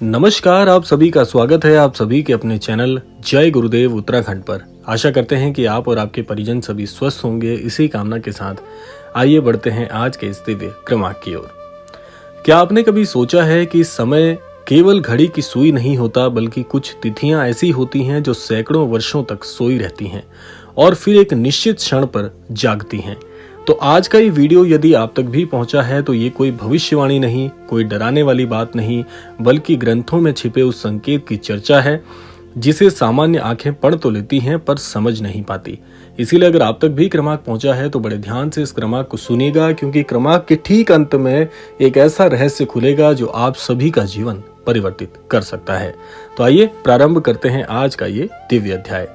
नमस्कार, आप सभी का स्वागत है आप सभी के अपने चैनल जय गुरुदेव उत्तराखंड पर। आशा करते हैं कि आप और आपके परिजन सभी स्वस्थ होंगे। इसी कामना के साथ आइए बढ़ते हैं आज के इस दिव्य क्रमांक की ओर। क्या आपने कभी सोचा है कि समय केवल घड़ी की सुई नहीं होता, बल्कि कुछ तिथियां ऐसी होती हैं जो सैकड़ों वर्षों तक सोई रहती हैं और फिर एक निश्चित क्षण पर जागती हैं। तो आज का ये वीडियो यदि आप तक भी पहुंचा है तो ये कोई भविष्यवाणी नहीं, कोई डराने वाली बात नहीं, बल्कि ग्रंथों में छिपे उस संकेत की चर्चा है जिसे सामान्य आंखें पढ़ तो लेती हैं पर समझ नहीं पाती। इसीलिए अगर आप तक भी क्रमांक पहुंचा है तो बड़े ध्यान से इस क्रमांक को सुनिएगा, क्योंकि क्रमांक के ठीक अंत में एक ऐसा रहस्य खुलेगा जो आप सभी का जीवन परिवर्तित कर सकता है। तो आइए प्रारंभ करते हैं आज का ये दिव्य अध्याय।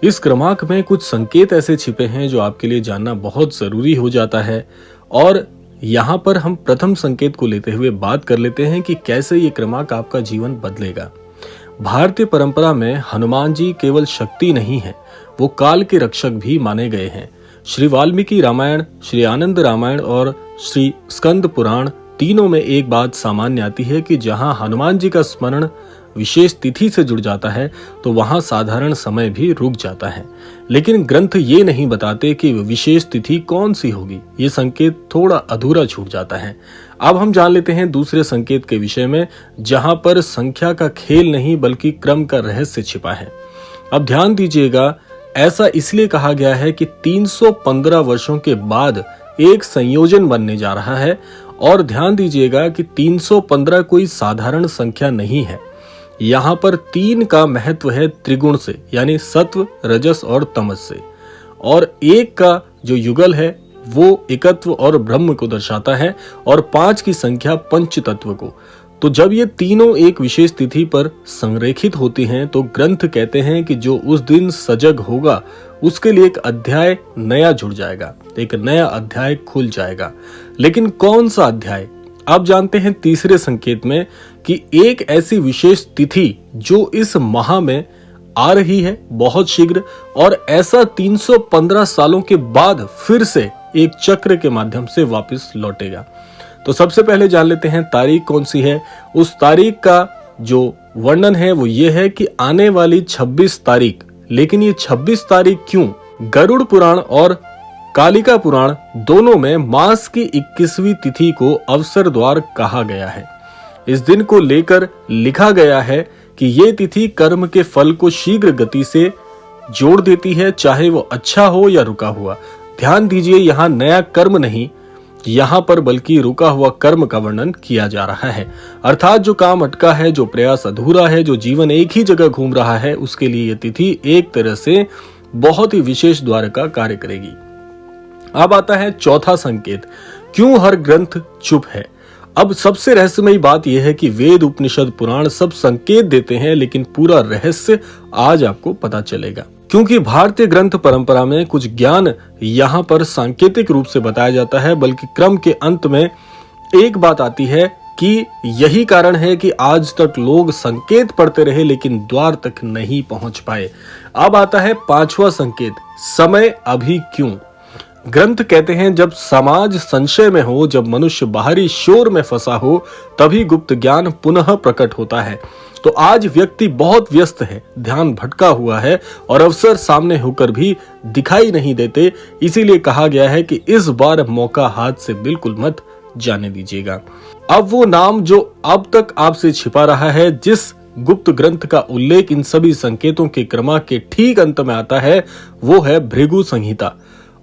इस क्रमांक में कुछ संकेत ऐसे छिपे हैं जो आपके लिए जानना बहुत जरूरी हो जाता है, और यहाँ पर हम प्रथम संकेत को लेते हुए बात कर लेते हैं कि कैसे ये क्रमांक आपका जीवन बदलेगा। भारतीय परंपरा में हनुमान जी केवल शक्ति नहीं है, वो काल के रक्षक भी माने गए हैं। श्री वाल्मीकि रामायण, श्री आनंद रामायण और श्री स्कंद पुराण तीनों में एक बात सामान्य आती है कि जहां हनुमान जी का स्मरण विशेष तिथि से जुड़ जाता है तो वहां साधारण समय भी रुक जाता है। लेकिन ग्रंथ ये नहीं बताते कि विशेष तिथि कौन सी होगी, ये संकेत थोड़ा अधूरा छूट जाता है। अब हम जान लेते हैं दूसरे संकेत के विषय में, जहां पर संख्या का खेल नहीं बल्कि क्रम का रहस्य छिपा है। अब ध्यान दीजिएगा, ऐसा इसलिए कहा गया है कि 315 वर्षों के बाद एक संयोजन बनने जा रहा है, और ध्यान दीजिएगा कि 315 कोई साधारण संख्या नहीं है। यहाँ पर 3 का महत्व है त्रिगुण से, यानी सत्व, रजस और तमस से, और 1 का जो युगल है वो एकत्व और ब्रह्म को दर्शाता है, और 5 की संख्या पंच तत्व को। तो जब ये तीनों एक विशेष तिथि पर संरेखित होती हैं तो ग्रंथ कहते हैं कि जो उस दिन सजग होगा उसके लिए एक अध्याय नया जुड़ जाएगा, एक नया अध्याय खुल जाएगा। लेकिन कौन सा अध्याय? आप जानते हैं तीसरे संकेत में कि एक ऐसी विशेष तिथि जो इस माह में आ रही है बहुत शीघ्र, और ऐसा 315 सालों के बाद फिर से एक चक्र के माध्यम से वापस लौटेगा। तो सबसे पहले जान लेते हैं तारीख कौन सी है। उस तारीख का जो वर्णन है वो ये है कि आने वाली 26 तारीख। लेकिन ये 26 तारीख क्यों? गरुड़ पुराण और कालिका पुराण दोनों में मास की 21वीं तिथि को अवसर द्वार कहा गया है। इस दिन को लेकर लिखा गया है कि ये तिथि कर्म के फल को शीघ्र गति से जोड़ देती है, चाहे वो अच्छा हो या रुका हुआ। ध्यान दीजिए, यहाँ नया कर्म नहीं यहाँ पर बल्कि रुका हुआ कर्म का वर्णन किया जा रहा है। अर्थात जो काम अटका है, जो प्रयास अधूरा है, जो जीवन एक ही जगह घूम रहा है, उसके लिए यह तिथि एक तरह से बहुत ही विशेष द्वार का कार्य करेगी। अब आता है चौथा संकेत, क्यों हर ग्रंथ चुप है। अब सबसे रहस्यमयी बात यह है कि वेद, उपनिषद, पुराण सब संकेत देते हैं, लेकिन पूरा रहस्य आज आपको पता चलेगा। क्योंकि भारतीय ग्रंथ परंपरा में कुछ ज्ञान यहाँ पर सांकेतिक रूप से बताया जाता है, बल्कि क्रम के अंत में एक बात आती है कि यही कारण है कि आज तक लोग संकेत पढ़ते रहे लेकिन द्वार तक नहीं पहुंच पाए। अब आता है पांचवा संकेत, समय अभी क्यों। ग्रंथ कहते हैं जब समाज संशय में हो, जब मनुष्य बाहरी शोर में फंसा हो, तभी गुप्त ज्ञान पुनः प्रकट होता है। तो आज व्यक्ति बहुत व्यस्त है, ध्यान भटका हुआ है और अवसर सामने होकर भी दिखाई नहीं देते। इसीलिए कहा गया है कि इस बार मौका हाथ से बिल्कुल मत जाने दीजिएगा। अब वो नाम जो अब तक आपसे छिपा रहा है, जिस गुप्त ग्रंथ का उल्लेख इन सभी संकेतों के क्रमांक के ठीक अंत में आता है, वो है भृगु संहिता,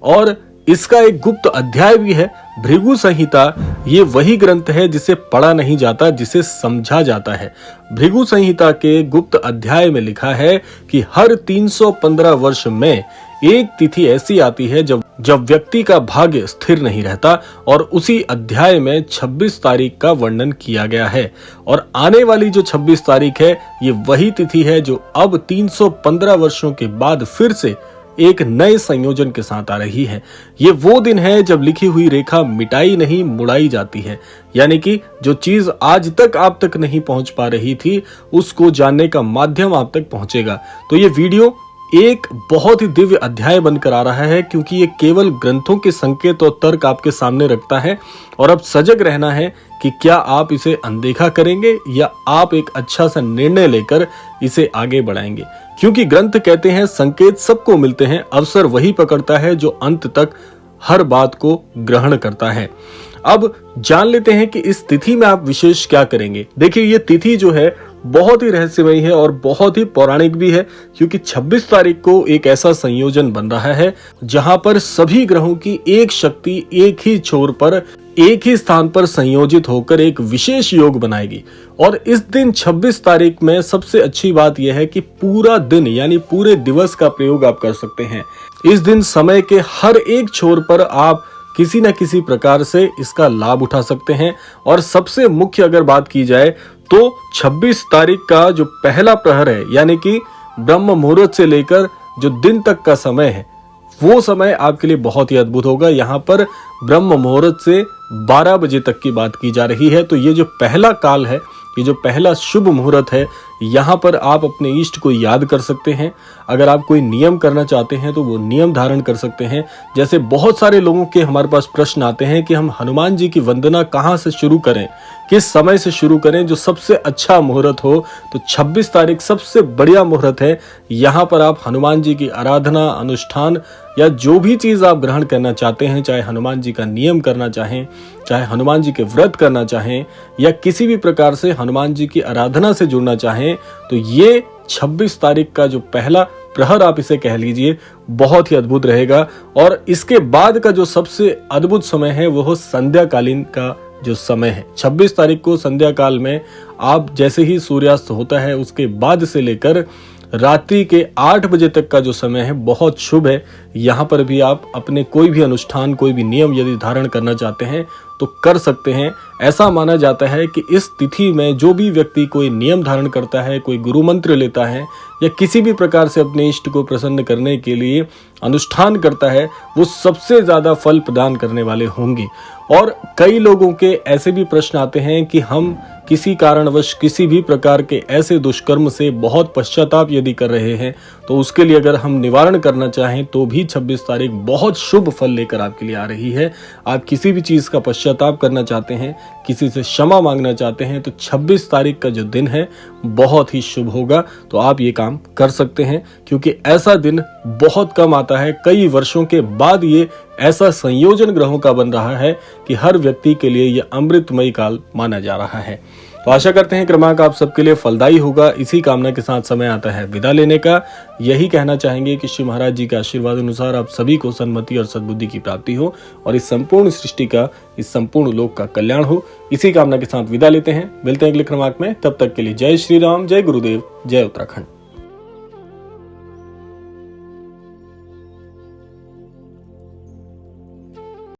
और इसका एक गुप्त अध्याय भी है। भृगु संहिता ये वही ग्रंथ है जिसे पढ़ा नहीं जाता, जिसे समझा जाता है। भृगु संहिता के गुप्त अध्याय में लिखा है कि हर 315 वर्ष में एक तिथि ऐसी आती है जब व्यक्ति का भाग्य स्थिर नहीं रहता, और उसी अध्याय में 26 तारीख का वर्णन किया गया है। और आने वाली जो 26 तारीख है, ये वही तिथि है जो अब 315 वर्षों के बाद फिर से एक नए संयोजन के साथ आ रही है। ये वो दिन है जब लिखी हुई रेखा मिटाई नहीं, मुड़ाई जाती है। यानी कि जो चीज आज तक आप तक नहीं पहुंच पा रही थी, उसको जानने का माध्यम आप तक पहुंचेगा। तो ये वीडियो एक बहुत ही दिव्य अध्याय बनकर आ रहा है, क्योंकि ये केवल ग्रंथों के संकेत और तर्क आपके सामने रखता है और अब सजग रहना है कि क्या आप इसे अनदेखा करेंगे या आप एक अच्छा सा निर्णय लेकर इसे आगे बढ़ाएंगे। क्योंकि ग्रंथ कहते हैं संकेत सबको मिलते हैं, अवसर वही पकड़ता है जो अंत तक हर बात को ग्रहण करता है। अब जान लेते हैं कि इस तिथि में आप विशेष क्या करेंगे। देखिए, ये तिथि जो है बहुत ही रहस्यमयी है और बहुत ही पौराणिक भी है, क्योंकि 26 तारीख को एक ऐसा संयोजन बन रहा है जहां पर सभी ग्रहों की एक शक्ति एक ही छोर पर एक ही स्थान पर संयोजित होकर एक विशेष योग बनाएगी। और इस दिन 26 तारीख में सबसे अच्छी बात यह है कि पूरा दिन यानी पूरे दिवस का प्रयोग आप कर सकते हैं। इस दिन समय के हर एक छोर पर आप किसी न किसी प्रकार से इसका लाभ उठा सकते हैं। और सबसे मुख्य अगर बात की जाए तो 26 तारीख का जो पहला प्रहर है, यानी कि ब्रह्म मुहूर्त से लेकर जो दिन तक का समय है, वो समय आपके लिए बहुत ही अद्भुत होगा। यहाँ पर ब्रह्म मुहूर्त से 12 बजे तक की बात की जा रही है। तो ये जो पहला काल है, ये जो पहला शुभ मुहूर्त है, यहाँ पर आप अपने इष्ट को याद कर सकते हैं। अगर आप कोई नियम करना चाहते हैं तो वो नियम धारण कर सकते हैं। जैसे बहुत सारे लोगों के हमारे पास प्रश्न आते हैं कि हम हनुमान जी की वंदना कहाँ से शुरू करें, किस समय से शुरू करें जो सबसे अच्छा मुहूर्त हो। तो 26 तारीख सबसे बढ़िया मुहूर्त है। यहाँ पर आप हनुमान जी की आराधना, अनुष्ठान या जो भी चीज आप ग्रहण करना चाहते हैं, चाहे हनुमान जी का नियम करना चाहें, चाहे हनुमान जी के व्रत करना चाहें या किसी भी प्रकार से हनुमान जी की आराधना से जुड़ना चाहें, तो ये 26 तारीख का जो पहला प्रहर आप इसे कह लीजिए, बहुत ही अद्भुत रहेगा। और इसके बाद का जो सबसे अद्भुत समय है वो संध्या कालीन का जो समय है। 26 तारीख को संध्या काल में आप जैसे ही सूर्यास्त होता है उसके बाद से लेकर रात्रि के 8 बजे तक का जो समय है बहुत शुभ है। यहाँ पर भी आप अपने कोई भी अनुष्ठान, कोई भी नियम यदि धारण करना चाहते हैं तो कर सकते हैं। ऐसा माना जाता है कि इस तिथि में जो भी व्यक्ति कोई नियम धारण करता है, कोई गुरु मंत्र लेता है या किसी भी प्रकार से अपने इष्ट को प्रसन्न करने के लिए अनुष्ठान करता है, वो सबसे ज्यादा फल प्रदान करने वाले होंगे। और कई लोगों के ऐसे भी प्रश्न आते हैं कि हम किसी कारणवश किसी भी प्रकार के ऐसे दुष्कर्म से बहुत पश्चाताप यदि कर रहे हैं, तो उसके लिए अगर हम निवारण करना चाहें तो भी 26 तारीख बहुत शुभ फल लेकर आपके लिए आ रही है। आप किसी भी चीज का पश्चाताप करना चाहते हैं, किसी से क्षमा मांगना चाहते हैं, तो 26 तारीख का जो दिन है बहुत ही शुभ होगा। तो आप ये काम कर सकते हैं, क्योंकि ऐसा दिन बहुत कम आता है। कई वर्षों के बाद ये ऐसा संयोजन ग्रहों का बन रहा है कि हर व्यक्ति के लिए यह अमृतमय काल माना जा रहा है। तो आशा करते हैं क्रमांक आप सबके लिए फलदायी होगा। इसी कामना के साथ समय आता है विदा लेने का। यही कहना चाहेंगे कि श्री महाराज जी के आशीर्वाद अनुसार आप सभी को सन्मति और सद्बुद्धि की प्राप्ति हो और इस संपूर्ण सृष्टि का, इस संपूर्ण लोक का कल्याण हो। इसी कामना के साथ विदा लेते हैं। मिलते हैं अगले क्रमांक में। तब तक के लिए जय श्री राम, जय गुरुदेव, जय उत्तराखंड।